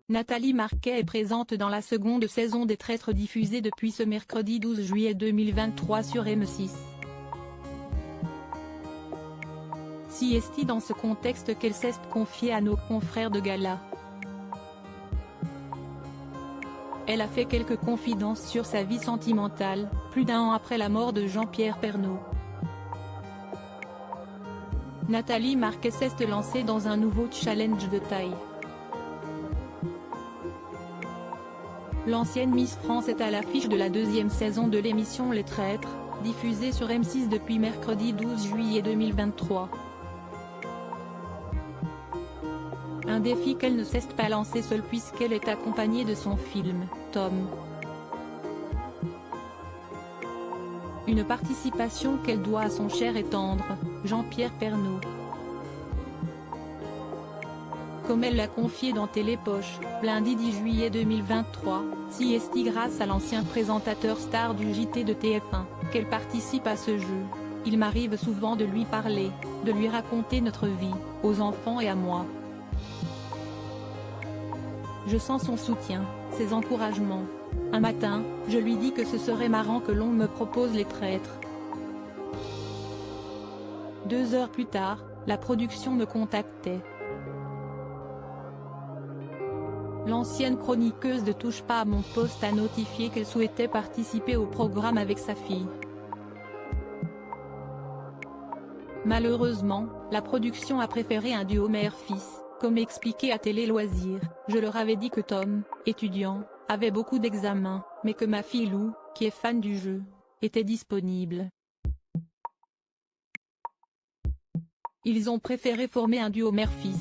Nathalie Marquet est présente dans la seconde saison des Traîtres diffusée depuis ce mercredi 12 juillet 2023 sur M6. Si est-il dans ce contexte qu'elle s'est confiée à nos confrères de gala. Elle a fait quelques confidences sur sa vie sentimentale, plus d'un an après la mort de Jean-Pierre Pernaut. Nathalie Marquet s'est lancée dans un nouveau challenge de taille. L'ancienne Miss France est à l'affiche de la deuxième saison de l'émission Les Traîtres, diffusée sur M6 depuis mercredi 12 juillet 2023. Un défi qu'elle ne s'est pas lancé seule puisqu'elle est accompagnée de son film, Tom. Une participation qu'elle doit à son cher et tendre, Jean-Pierre Pernaut. Comme elle l'a confié dans Télépoche, lundi 10 juillet 2023, si est grâce à l'ancien présentateur star du JT de TF1, qu'elle participe à ce jeu. Il m'arrive souvent de lui parler, de lui raconter notre vie, aux enfants et à moi. Je sens son soutien, ses encouragements. Un matin, je lui dis que ce serait marrant que l'on me propose Les Traîtres. 2 heures plus tard, la production me contactait. L'ancienne chroniqueuse de Touche pas à mon poste a notifié qu'elle souhaitait participer au programme avec sa fille. Malheureusement, la production a préféré un duo mère-fils, comme expliqué à Télé Loisirs. Je leur avais dit que Tom, étudiant, avait beaucoup d'examens, mais que ma fille Lou, qui est fan du jeu, était disponible. Ils ont préféré former un duo mère-fils.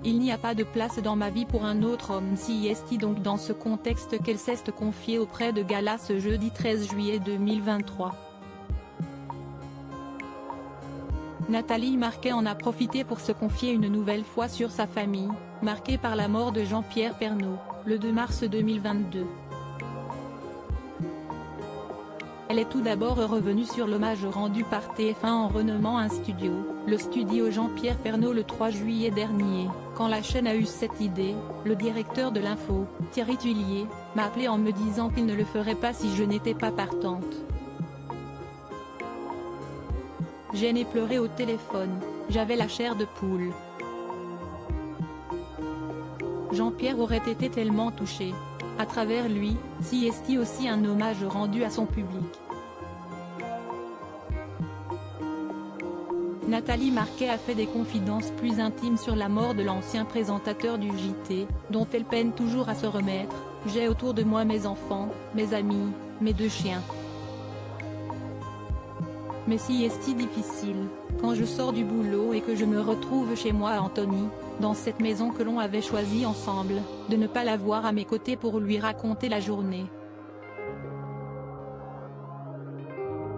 Il n'y a pas de place dans ma vie pour un autre homme. Si est donc dans ce contexte qu'elle s'est confiée auprès de gala ce jeudi 13 juillet 2023. Nathalie Marquet en a profité pour se confier une nouvelle fois sur sa famille, marquée par la mort de Jean-Pierre Pernaut, le 2 mars 2022. Elle est tout d'abord revenue sur l'hommage rendu par TF1 en renommant un studio, le studio Jean-Pierre Pernaut le 3 juillet dernier. Quand la chaîne a eu cette idée, le directeur de l'info, Thierry Tuillier, m'a appelé en me disant qu'il ne le ferait pas si je n'étais pas partante. J'ai pleuré au téléphone, j'avais la chair de poule. Jean-Pierre aurait été tellement touché. À travers lui, si est aussi un hommage rendu à son public. Nathalie Marquet a fait des confidences plus intimes sur la mort de l'ancien présentateur du JT, dont elle peine toujours à se remettre. J'ai autour de moi mes enfants, mes amis, mes 2 chiens. Mais si est difficile, quand je sors du boulot et que je me retrouve chez moi à Antony, dans cette maison que l'on avait choisie ensemble, de ne pas la voir à mes côtés pour lui raconter la journée.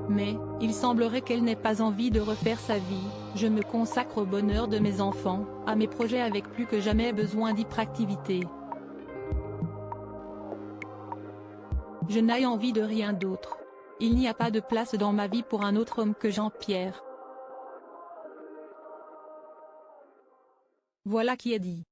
Mais, il semblerait qu'elle n'ait pas envie de refaire sa vie. Je me consacre au bonheur de mes enfants, à mes projets avec plus que jamais besoin d'hyperactivité. Je n'ai envie de rien d'autre. Il n'y a pas de place dans ma vie pour un autre homme que Jean-Pierre. Voilà qui est dit.